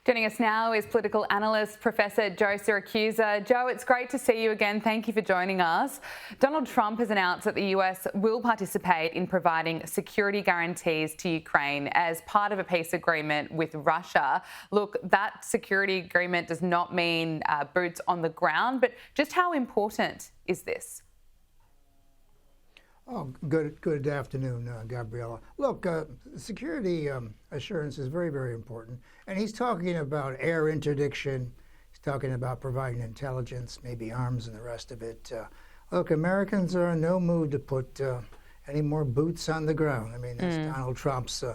Joining us now is political analyst Professor Joe Siracusa. Joe, it's great to see you again. Thank you for joining us. Donald Trump has announced that the US will participate in providing security guarantees to Ukraine as part of a peace agreement with Russia. Look, that security agreement does not mean boots on the ground, but just how important is this? Oh, good afternoon, Gabriella. Look, security assurance is very, very important. And he's talking about air interdiction. He's talking about providing intelligence, maybe arms and the rest of it. Look, Americans are in no mood to put any more boots on the ground. I mean, that's Donald Trump's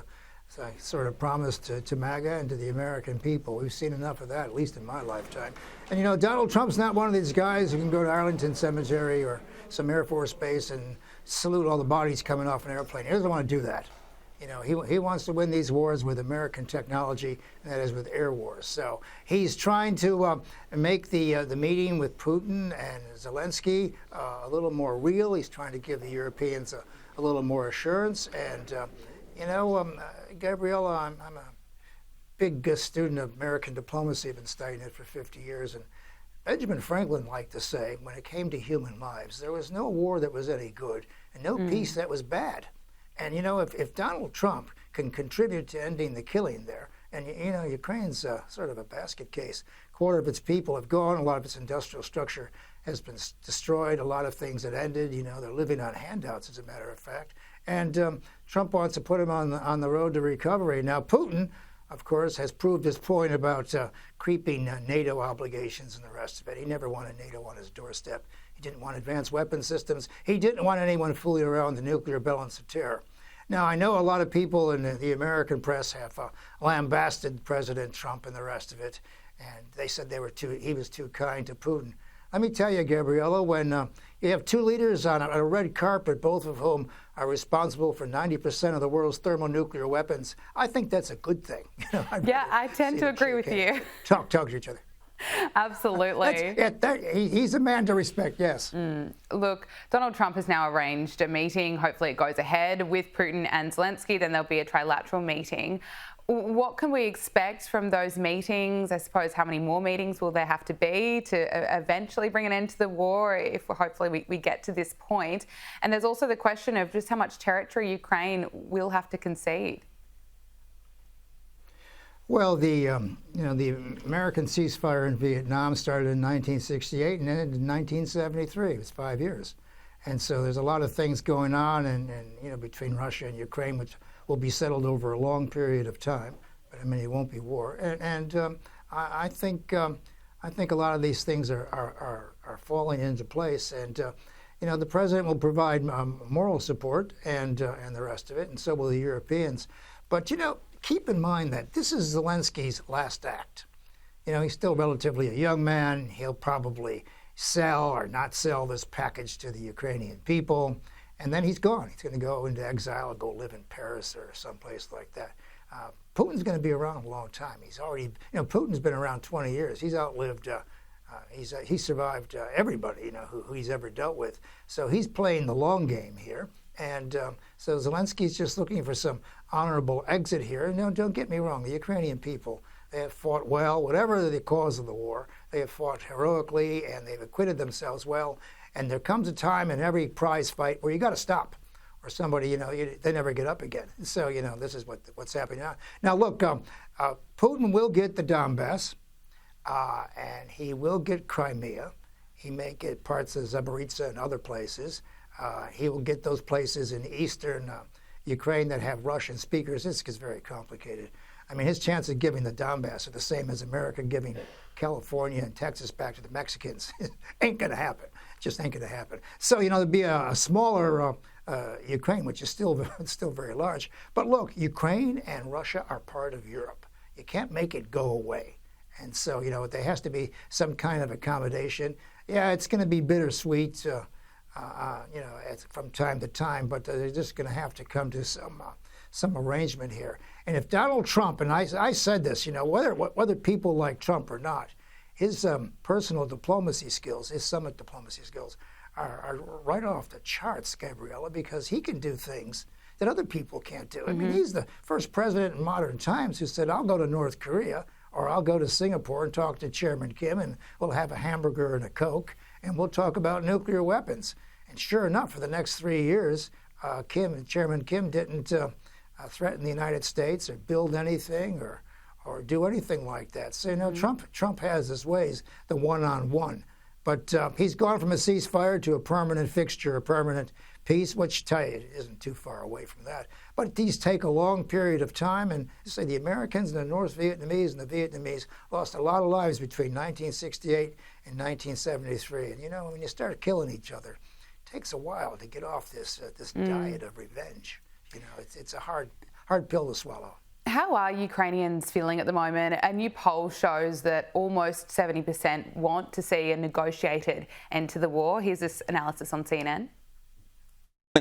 sort of promise to MAGA and to the American people. We've seen enough of that, at least in my lifetime. And, you know, Donald Trump's not one of these guys who can go to Arlington Cemetery or some Air Force base and salute all the bodies coming off an airplane. He doesn't want to do that. You know, he wants to win these wars with American technology, and that is with air wars. So he's trying to make the meeting with Putin and Zelensky a little more real. He's trying to give the Europeans a little more assurance. And, you know, Gabriella, I'm a big student of American diplomacy. I've been studying it for 50 years. And Benjamin Franklin liked to say, when it came to human lives, there was no war that was any good and no peace that was bad. And, you know, if Donald Trump can contribute to ending the killing there, and, you know, Ukraine's sort of a basket case. A quarter of its people have gone. A lot of its industrial structure has been destroyed. A lot of things that ended, you know, they're living on handouts, as a matter of fact. And Trump wants to put him on the road to recovery. Now, Putin, of course, has proved his point about creeping NATO obligations and the rest of it. He never wanted NATO on his doorstep. He didn't want advanced weapon systems. He didn't want anyone fooling around the nuclear balance of terror. Now, I know a lot of people in the American press have lambasted President Trump and the rest of it, and they said he was too kind to Putin. Let me tell you, Gabriella, when you have two leaders on a red carpet, both of whom are responsible for 90% of the world's thermonuclear weapons, I think that's a good thing. You know, yeah, I tend to agree with you. Talk to each other. Absolutely. He's a man to respect, yes. Look, Donald Trump has now arranged a meeting. Hopefully it goes ahead with Putin and Zelensky. Then there'll be a trilateral meeting. What can we expect from those meetings? I suppose how many more meetings will there have to be to eventually bring an end to the war if hopefully we get to this point? And there's also the question of just how much territory Ukraine will have to concede. Well, the American ceasefire in Vietnam started in 1968 and ended in 1973. It was 5 years. And so there's a lot of things going on and you know, between Russia and Ukraine, which will be settled over a long period of time. But I mean, it won't be war. And I think a lot of these things are falling into place. And you know, the president will provide moral support and the rest of it, and so will the Europeans. But you know, keep in mind that this is Zelensky's last act. You know, he's still relatively a young man. He'll probably sell or not sell this package to the Ukrainian people. And then he's gone. He's going to go into exile or go live in Paris or someplace like that. Putin's going to be around a long time. He's already, you know, Putin's been around 20 years. He's outlived, he's survived everybody, you know, who he's ever dealt with. So he's playing the long game here. And so Zelensky's just looking for some honorable exit here. And don't get me wrong, the Ukrainian people, they have fought well, whatever the cause of the war. They have fought heroically and they've acquitted themselves well. And there comes a time in every prize fight where you got to stop, or somebody, you know, they never get up again. So, you know, this is what's happening now. Now, look, Putin will get the Donbass, and he will get Crimea. He may get parts of Zaporizhzhia and other places. He will get those places in eastern Ukraine that have Russian speakers. This is very complicated. I mean, his chance of giving the Donbass are the same as America giving California and Texas back to the Mexicans. Ain't going to happen. Just ain't going to happen. So, you know, there'd be a smaller Ukraine, which is still very large. But look, Ukraine and Russia are part of Europe. You can't make it go away. And so, you know, there has to be some kind of accommodation. Yeah, it's going to be bittersweet, you know, from time to time, but they're just going to have to come to some arrangement here. And if Donald Trump, and I said this, you know, whether people like Trump or not, his personal diplomacy skills, his summit diplomacy skills, are right off the charts, Gabriella, because he can do things that other people can't do. I mean, he's the first president in modern times who said, I'll go to North Korea or I'll go to Singapore and talk to Chairman Kim, and we'll have a hamburger and a Coke, and we'll talk about nuclear weapons. And sure enough, for the next 3 years, Chairman Kim didn't threaten the United States or build anything or do anything like that. So, you know, Trump has his ways, the one-on-one. But he's gone from a ceasefire to a permanent fixture, a permanent peace, which tell you, it isn't too far away from that. But these take a long period of time, and say the Americans and the North Vietnamese and the Vietnamese lost a lot of lives between 1968 and 1973. And you know, when you start killing each other, it takes a while to get off this diet of revenge. You know, it's a hard pill to swallow. How are Ukrainians feeling at the moment? A new poll shows that almost 70% want to see a negotiated end to the war. Here's this analysis on CNN.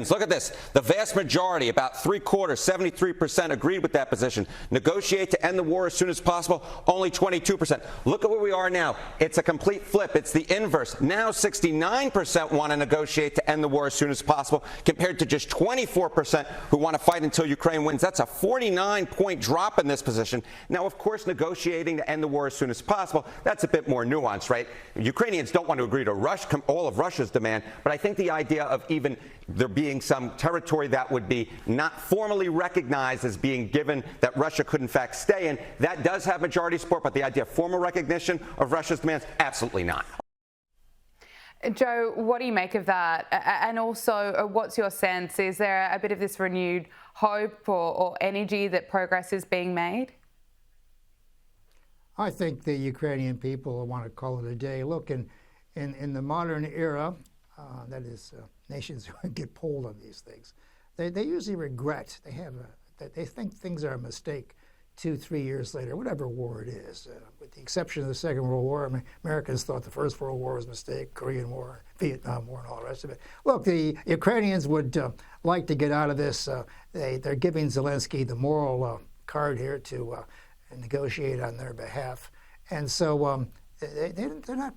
Look at this. The vast majority, about 3/4, 73%, agreed with that position. Negotiate to end the war as soon as possible, only 22%. Look at where we are now. It's a complete flip. It's the inverse. Now 69% want to negotiate to end the war as soon as possible, compared to just 24% who want to fight until Ukraine wins. That's a 49-point drop in this position. Now, of course, negotiating to end the war as soon as possible, that's a bit more nuanced, right? Ukrainians don't want to agree to all of Russia's demand, but I think the idea of even there being some territory that would be not formally recognized as being given that Russia could in fact stay in, that does have majority support, but the idea of formal recognition of Russia's demands, absolutely not. Joe, what do you make of that? And also, what's your sense? Is there a bit of this renewed hope or energy that progress is being made? I think the Ukrainian people want to call it a day. Look, in the modern era, that is, nations who get polled on these things, they usually regret. They think things are a mistake 2-3 years later, whatever war it is. With the exception of the Second World War, Americans thought the First World War was a mistake, Korean War, Vietnam War, and all the rest of it. Look, the Ukrainians would like to get out of this. They're giving Zelensky the moral card here to negotiate on their behalf. And so they're not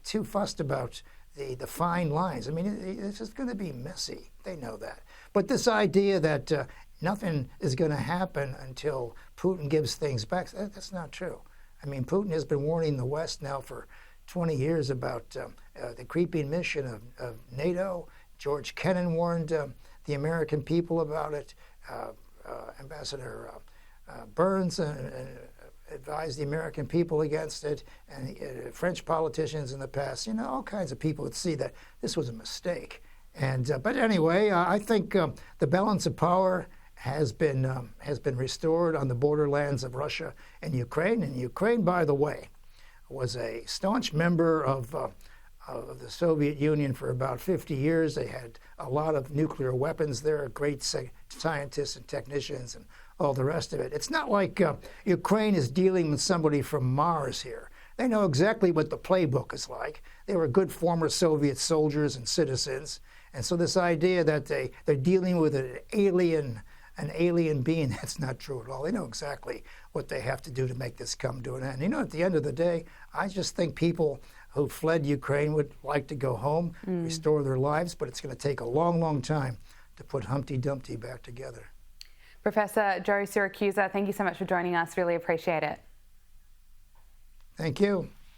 too fussed about the fine lines. I mean, it's just going to be messy. They know that. But this idea that nothing is going to happen until Putin gives things back, that's not true. I mean, Putin has been warning the West now for 20 years about the creeping mission of NATO. George Kennan warned the American people about it. Ambassador Burns advised the American people against it, and French politicians in the past, you know, all kinds of people would see that this was a mistake. And but anyway, I think the balance of power has been restored on the borderlands of Russia and Ukraine. And Ukraine, by the way, was a staunch member of the Soviet Union for about 50 years. They had a lot of nuclear weapons there, great scientists and technicians and all the rest of it. It's not like Ukraine is dealing with somebody from Mars here. They know exactly what the playbook is like. They were good former Soviet soldiers and citizens. And so this idea that they're dealing with an alien being, that's not true at all. They know exactly what they have to do to make this come to an end. You know, at the end of the day, I just think people who fled Ukraine would like to go home, restore their lives, but it's going to take a long, long time to put Humpty Dumpty back together. Professor Joe Siracusa, thank you so much for joining us. Really appreciate it. Thank you.